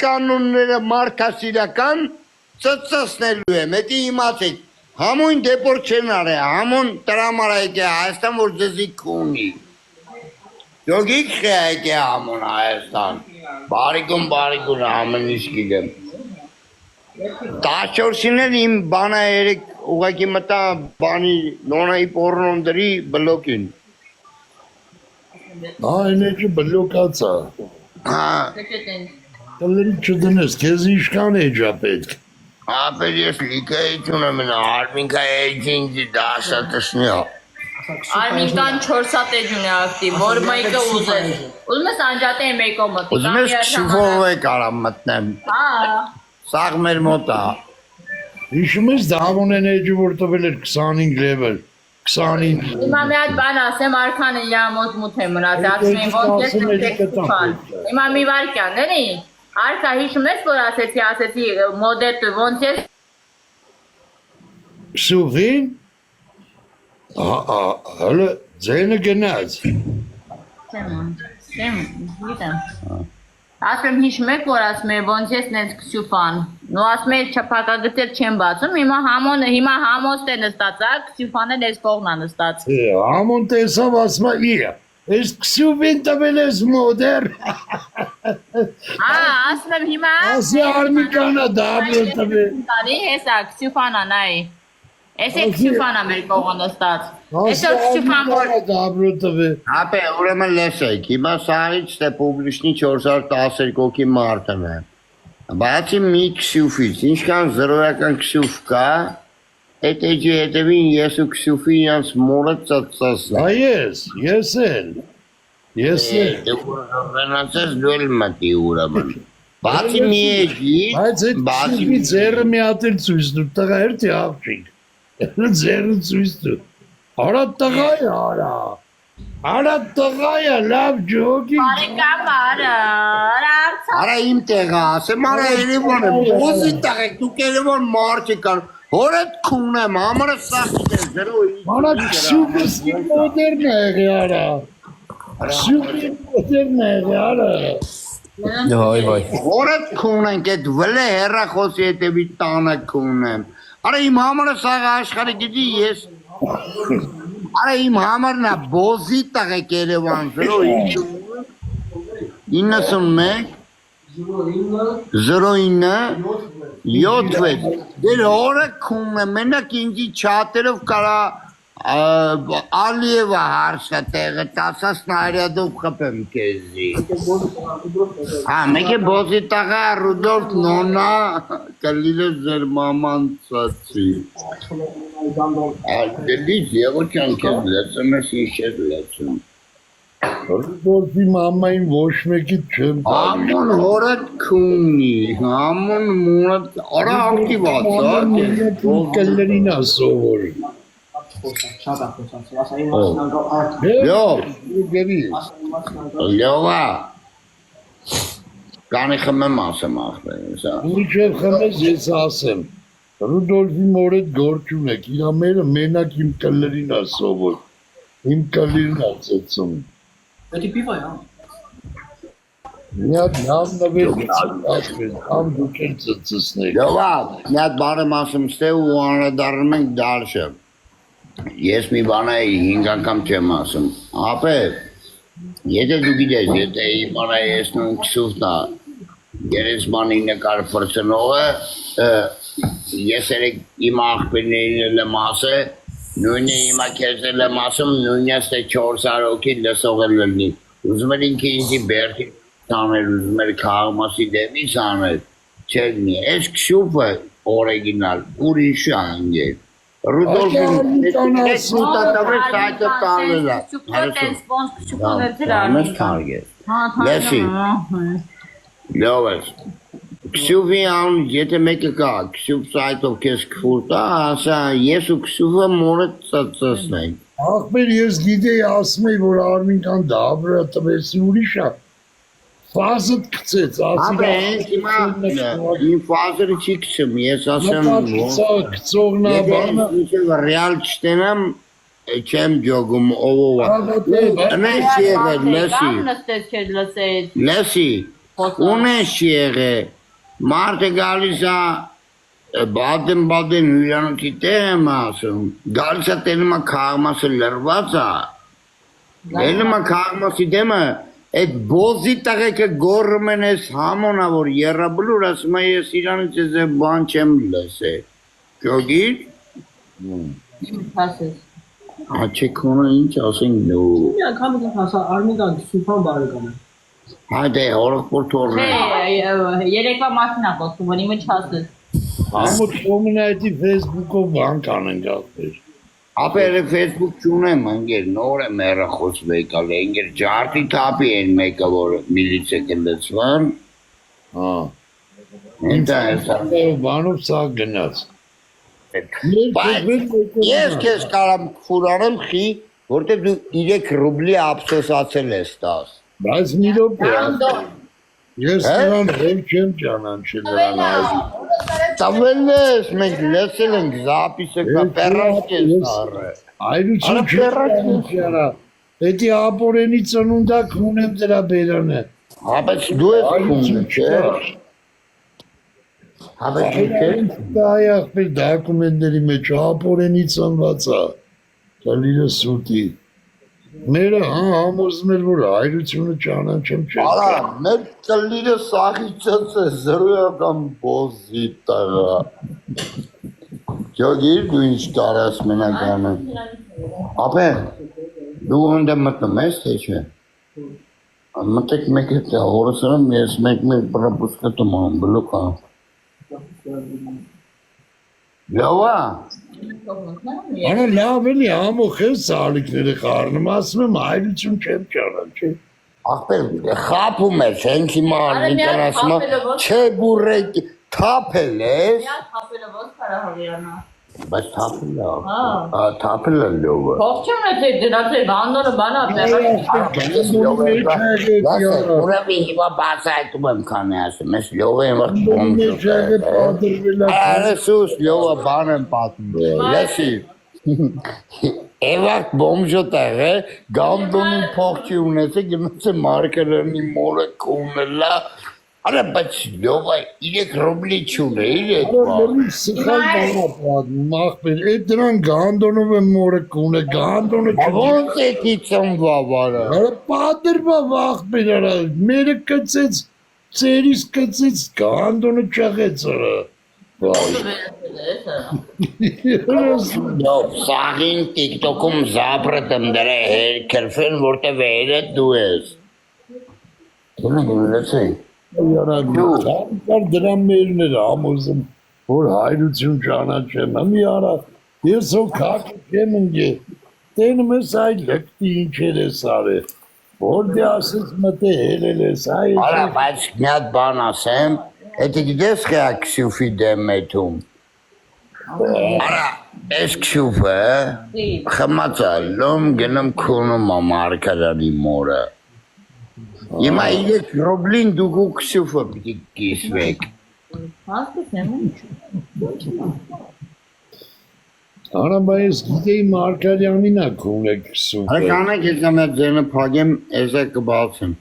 կանոնները մարդասիրական ծծծնելու եմ, էդի իմացեք, համույն դեպորտ չեն արել, համուն տրամարայք է Հայաստան, որ ձեզի կունի, դոգիք խեայք է համուն Հայաստան, բարիգուն համն իշ գիգեմ, 14-ին էլ իմ բանա երեք ուղակի մտա բանի նոնայի պորնոնդրի բլոկին, այն էջը բլոկացա, Տալերի չդնես, կեզ իշկան էջա պետք ապեր ես լիկայություն եմ նա, արմինկա էջինգի դասա տսնյա Արմինկան 4 հատ էջուն է ակտիվ, որ մեկը ուզես Ուզում ես անջատե մեկո մտի Ուզում ես քսուվով է կարամ մտնեմ Սաղ մեր մոտա Իշում ես դավոն են էջը, որ տվել էր 25 լևել 25 Հիմա մի հատ բան ասեմ, արքանը իրա մոտ մութ է մնաց, ասում են ոնց ես տեքստուալ Հիմա մի վարկյան, էլի Արքա հիշում ես, որ ասեցի մոդետը ոնց ես Սուղին հələ ձենը գնաց Չեմ, գիտեմ Ասում հիշում եք, որ ասում է ոնց ես նենց քսյուֆան Նու ասում է չապակագծեր չեմ բացում, հիմա համոն է նստացա, քսյուֆանը ես կողնա նստած Համոն տեսավ ասմա իրա Ես քսյուվին տվել ես մոդեր ասում եմ հիմա Ասի արմիկանա դաբրը տվել Հեսա քսյուֆանա նայ Ես է քսյուֆանա մեր կողը նստած Ես է քսյուֆան որ դաբրը տվել Ապե ուրեմն լեսեք, հիմա սահից թե պուբլիշնի 412 հոգի մարդն է Բացի մի քսյուվից, ինչքան զրոյական քսյուվ կա Այդ էջի հետևին ես ու քսյուվի իրանց մորը ծծծասն Ես էլ Վենացես դու էլ մտի ուրեմն Բացի մի էջի Բայց այդ քսյուվի ձերը մի հատ էլ ծույս դու տղա երդի աղջիկ Ձերը ծույս դու Արա տղա է Արա տղա է լավ ջոգի Բարեկամ Արա իմ տեղը ասեմ, արա երևոն եմ Ոզի տղեք, դուք երևոն մարդ եկան Հորդ քուն եմ, համարը սաղտ է, զրոյի Արա քսյուվս իմ մոդերն է եղի արա Քսյուվս իմ մոդերն է եղի արա Հորդ քուն ենք, էդ վլե հեռախոսի հետևի տանը քուն եմ Արա իմ համարը սաղ աշխարի գիդի ես Արա իմ համարն է բոզի տղեք երևան, զրոյի 91 09 7 Դեր հորը քուն է, մենակ ինձի չատերով կարա Ալիևա հարսա տեղը, տասաս նարյադով խպեմ կեզի մեկ է բոզի տաղա Ռուդոլֆ նոնա կլիլը ձեր մաման ծացի Դելից եվոչան կեզ լեցում ես ինչ ես լեցում Ռուդոլֆի մամային ոչ մեկիտ չեմ Համոն հորդ քունի, համոն մունդ, արա ակտիվաց, կլերին ասովոր Լյովա Կանի խմեմ ասեմ աղբեր Ուրիչ էլ խմես ես ասեմ Ռուդոլֆի մորետ գործում եք իրա մերը մենակ իմ կլերին ասովոր Իմ կլերին ասեցում Эти пиво, Մի հատ նավ նվեր ամ դուք են ծծսնեք Լյովա, մի հատ բարեմ ասում ստե ու անրադարում ենք դարշը Ես մի բանայի 5 անգամ չեմ ասում Ապե, եթե դու գիտես, եթե իմ բանայի ես նույն քսուվնա Գերեսմանի նկար պրծնողը Ես երեք իմ աղբերներին եմ ասը Նույնը հիմա կեզ էլ եմ ասում, նույնյաս թե 400 հոգի լսող էլ լնի Ուզում էր ինքը ինձի բերդի տաներ, ուզում էր քաղմասի դեմից աներ Չելնի, ես քշուվը օրեգինալ, ուրիշ անգեր Ռուդոլֆին նետիտատավրը սայտը տալել է Համես թարգեր Լեսի, լով ես Քսյուվի ան, եթե մեկը կա, քսյուվ սայտով կեզ կվուրտա, ասա, ես ու քսյուվը մորը ծծսնենք Աղբեր ես գիտեի ասում էի, որ արմինքան դաբրը տվեսի ուրիշա Ֆազըտ կծեց, Ապե, իմ ֆազերը չի կծում, ես ասեմ, կծողնա բանը եթե ռեալ չտենամ, չեմ ջոգում ովովա Նես եղել, լեսի ունես եղե, մարդը գալիս է, բադեն հյուրանոցի տեղ եմ ասում, գալիս է տենում է քաղմասը լրված է, տենում է քաղմասի դեմը, այդ բոզի տղեկը գորում են ես համոնա, որ երաբլուր ասում է ես իրանից ես բան չեմ լսել, ճոգիր, Հասես։ աչեքոնը ինչ ասենք նու, Անգամ հասա Արմենկան Սուփան բարեկամը։ հայդե հորոքպոր թորն է, Երեկվա մասին է խոսում, որ իմը չհասես։ Ամուր կոմունայտի Facebook-ով բան կանեն գալներ։ ապերը Facebook չունեմ, ընգեր, նոր է մերը խոսվ եկալ է, ընգեր ջարդի թապի են մեկը, որ միլիցը կնդեցվան, ինտա հեսա, Բանով սա գնաց։ ես կեզ կարամ կվուրանեմ խի, որտև դու 3 ռուբլի ապսոսացել ես տաս, Բայց մի րոպե, ես նրան հել չեմ ճանաչել նրան այլ։ տավել ես, մենք լեսել ենք զապիսը կա պերաշ կեզ առը, Այրություն չեմ ճանաչելա, էտի ապորենի ծնունդակ ունեմ դրա բերանը։ հապեց դու ես կունը, չէ, հապեց դու չես, Դա աղբեր դակումենտների մեջ ապորենի ծնված է, կալիրը սուտի։ Մերը համոզում էր, որ այրությունը ճանաչեմ չեմ։ Արա, մեր կլիրը սաղիցած է զրոյական բոզի տղա, ճոգիր դու ինչ կարաս մենականը, ապե, դու հնդը մտնում ես, թե չէ, մտեք մեկ հետ է, հորսրում ես մեկ պրապուսկտում անում, բլուկ ան, լավա, Արա լավ էլի ամոք ես սալիքները խարնում, ասում եմ այրություն չեմ ճանաչել։ աղբեր, խապում ես, հենք հիմա անիկան ասում է, չէ բուրեք, թապել ես, Հապելը ո՞ց կարա հավիրանա։ բայց թապել է, թապել է լովը, Փող չեմ նեցել դրած է բանորը բանա Ուրեմն հիմա բացայտում եմ քանի ասում, ես լով եմ վաղ Արեսուս լովը բան եմ պատմում, լեսի, էվակ բոմժոտ է, գանդոնի փող չի ունեցե, գնաց է մարկերանի մորը կունելա, Արա, բայց լովը 3 ռուբլի չունե, իր էդ բան, Սխալ բանա պատմում, աղբեր, էդ դրան գանդոնով եմ մորը կունը, գանդոնը ոնց է թիցում վավարը, Արա պատրվավ աղբեր արա, մերը կծեց, ծերիս կծեց, գանդոնը ճաղեց արա։ լով, սաղին տիկտոքում զապրըտ եմ դրա կրվեն, որտև էրետ դու ես, դունը գնլեցի, Արա, կար դրա մերներ ամոզում, որ հայրություն ճանաչեմ, ամի արա, ես հո կակ չեմ ընգե, տենում ես այ լկտի ինչեր ես արե, որ դե ասես մտե հելել ես, Արա, բայց մի հատ բան ասեմ, էդի գիտես խեա քշուֆի դեմ մեթում, Արա, ես քշուֆը, խմած է, լոմ գնում քունում է մարկարանի մորը, Հիմա 3 ռուբլին դուք ու քշուֆը պիտի կիսվեք, Հասկացեմ ինչ։ Արա, բա ես գիտեի Մարկարյանին ա կունեք սուպը, Արա կանեք ես ամետ ձենը պագեմ, ես է կբացեմ,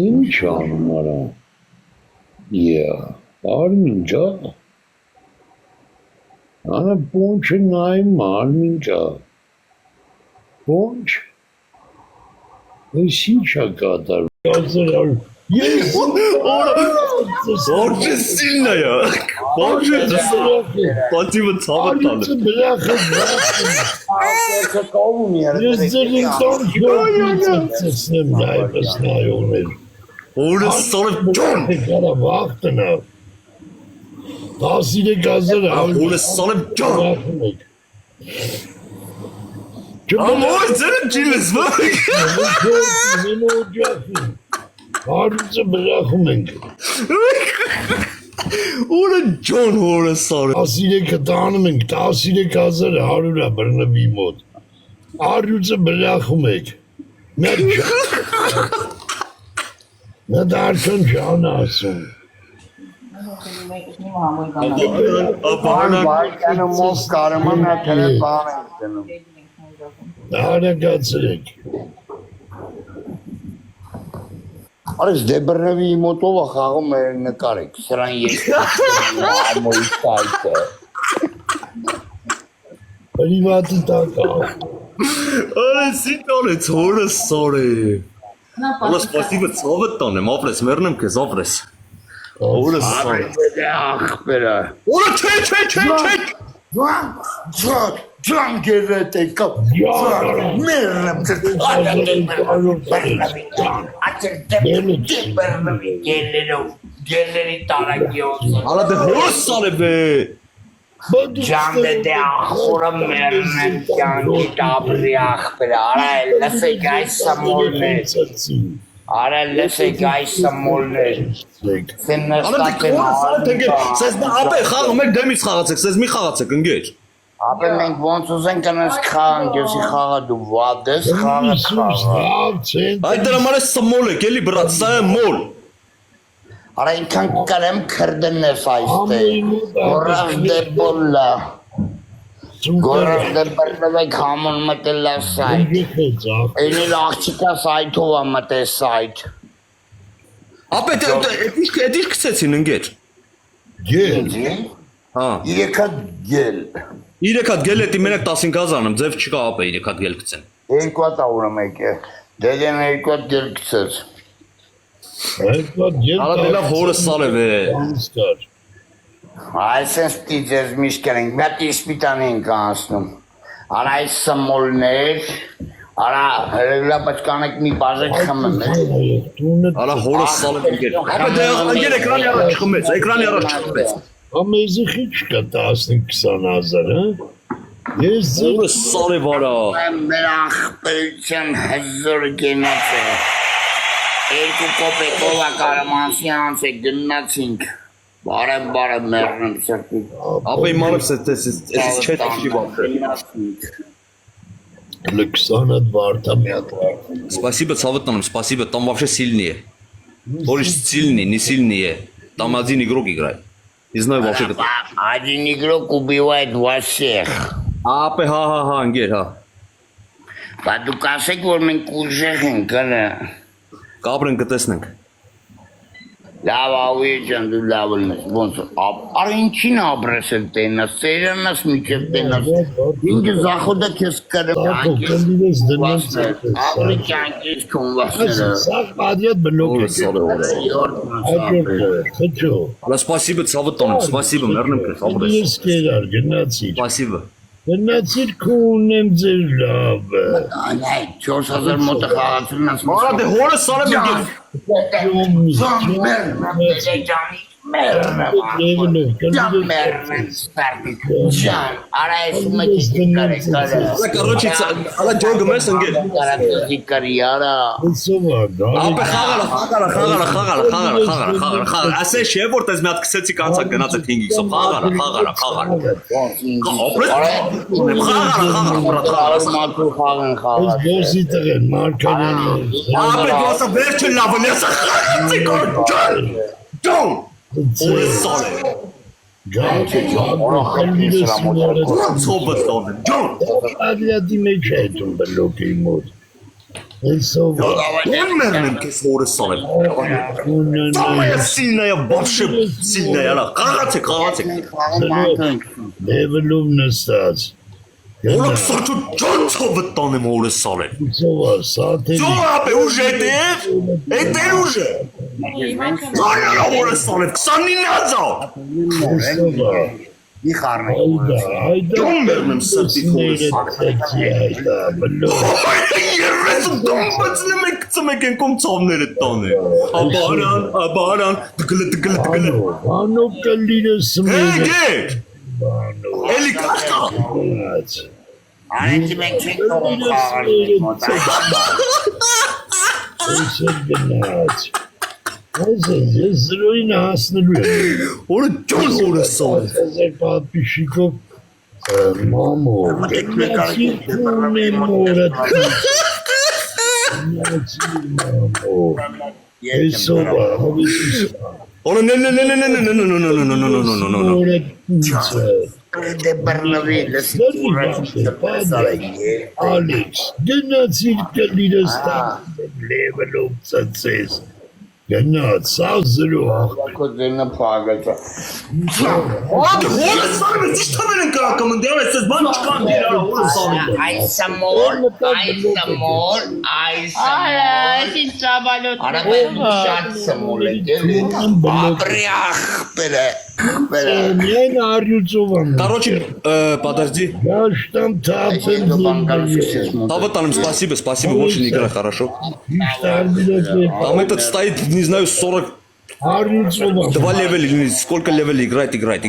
ինչ անում արա, արմինջա, Արա պոնչը նայում արմինջա, պոնչ, ես ինչ ա կատար, ես Borç silna ya. Borç Պատիվը ցավը տալը։ բրախը ես ձեր ինքան չորցնեմ նայպես նայողներ, Օրը սարը ջոն։ Կարա վաղտնա, 13,000 Օրը սարը ջոն։ Ամոր ձերը ջիլես վաղ։ Հարուցը բրախում ենք, Օրը ջոն օրը սարը։ 13-ը տանում ենք, 13,100 բրնվի մոտ, հարուցը բրախում ենք, նա դարքան չան ասում, Բարկանը մոս կարման է թրը բան է դնում, Արագացրեք, Արես դեբրնավի մոտով է խաղում նկարեք, սրան ես ամոյի սայթը։ Պրիվատի տակա։ Ալե սիտոն է ծորը սորը։ Ալե սպասիվը ծովը տոնեմ, ապրես, մերնեմ կեզ, ապրես։ Օրը սորը։ Ախպերա։ Օրը չէ։ Ջան գերետ է կապ։ Մերնեմ գելերի տարակիոս։ Ալա դե հորը սարը բե։ Ջան դե ախորը մերնեմ կյանքի տաբրի ախպերա, արա լսեք այս սամոլներ, արա լսեք այս սամոլներ, Ալա դե հորը սարը տենգեր, սեզ ապե խաղում եք դեմից խաղացեք, սեզ մի խաղացեք ընգեր։ ապե մենք ոնց ուզենք կնես խաղանք, եսի խաղա դու վադես խաղը խաղա։ Այդ դրա մանես սմոլ եք, էլի բրատ, սա է մոլ։ Արա ինքան կարեմ քրդնես այստե, գորավ դե բոլլա, գորավ դե բրնվեք համոն մտելա սայթ, էլիլ աղջիկա սայթով է մտե սայթ։ Ապե էդ ինչ կցեցին ընգեր։ Գել։ Հա։ 3 հատ գել, 3 հատ գել էտի մենակ 15,000 եմ, ձև չկա ապե 3 հատ գել կցեն։ 2 հատ ավուրը մեկ է, դեդեն 2 հատ գել կցեց։ Ալա դե լավ հորը սարը բե։ Այսենց տիձեզ միշկեր ենք, մյատ իսպիտան ենք անցնում, արա այս սմոլներ, արա հրելա բճկանեք մի բաժեք խմն է։ Ալա հորը սարը ընգեր։ Ապե դե ընգեր էկրանի առաջ չխմեց, էկրանի առաջ չխմեց։ Ամեզի խիչ կա 15-20,000, հա? Ես Հորը սարը վարա։ Մեր ախպերության հզոր գենաց է, 2 կոպեկով ակարմանսի անց է գնացինք, բարև մերնեմ սրտի։ Ապե իմանებს էս չէ տաշի վապրել։ Լքսանատ վարտամյատ։ Спасибо, Цаватаном, спасибо, там вообще сильнее. Больше сильный, не сильнее. Там один игрок играет. Не знаю вообще кто. Один игрок убивает вас всех. Ապե հա, ընգեր, հա։ Բա դու կասեք, որ մենք ուժեղ ենք, հլը։ Կապրեն կտեսնենք։ Լավ ավի ջան դու լավ լնես, ոնց արա ինչին ապրես էլ տենաս, ծերանաս միջև տենաս, ինքը զախոդը քեզ կրեմ, ապրի կյանքից կոնվասները։ Սաղ բադիատ բլոկ է։ Խճո։ Ալա спасибо, Цаватаном, спасибо, մեռնեմ քեզ, ապրես։ Ես կերար, գնացիր։ Спасибо։ Գնացիր քունեմ ձեր լավը։ Այ 4000 մոտը խաղացրին ասում։ Արա դե հորը սարը ընգեր։ Ջան, արա ես մեկի կարեք կարը։ Ալա короче, ալա ջոգը մեզ ընգեր։ Կարատոզի կարի արա։ Սովա, Ապե խաղալա։ Ասե չէ որ դες մի հատ քսեցի կանցա գնացա 5x-ով խաղալա։ Մակու խաղն խաղա։ Գոսի տղեն, մարկարյանը։ Ապե դասա վերջը լավն է սա։ Ջոն։ Օրը սարը։ Ծովը տոնը։ Ջոն։ Ադիատի մեջ է այդում բլոկի մոտ։ Սովա։ Ուն մերնեմ քեզ հորը սարը։ Ծավայա սիլնայա բաշը սիլնայա։ Խաղացեք։ Լևելով նստած։ Օրոք սոչու ջոն ծովը տոնեմ հորը սարը։ Սովա, սաթերի։ Ծովը ապե ուժ է դեր։ Էտեր ուժ է։ Ծարյա հորը սարը 29,000։ Սովա։ Մի խառնեք։ Այդա, Ջոն մերնեմ սրտի հորը սարը։ այդա, բլոկ։ Երես դոմբացնեմ եք ծմեք են կոմ ծովները տանը։ Աբարան, դգլը։ Անով կլինը սմերը։ Հեգեր։ Էլի կաշկա։ Անեցի մենք չենք տողում խաղալի մոտա։ Այսր գնաց։ Ես զրոյին հասնելու եմ։ Օրը ջոն հորը սարը։ Ազեր պատպիշիկով մամո, գնացի կունեմ օրը գնացի մամո, այսովա, հավիսիս Օրը նե օրը կունցը, Դե բրնվի լսի Ալեքս, գնացիր կլիրս տան լևելով ծծես, Գնաց, սազրու աղբեր։ Կոդենը փագացա։ Որը սարը ճիշտաբեր են կրակում ընդ ես ես բան չկան դիրա որը սարը։ Այս ամոր։ Արա, ինչ ծավալոտ։ Արաբերն շատ սմոլ է գելի։ Ապրիախ բերե։ Միայն արյուծովան։ Короче, подожди. Я ж там тапен Того там спасибо, больше не играй, хорошо? Там этот стоит, не знаю, 42 Արյուծովան։ левела, сколько левелей играет.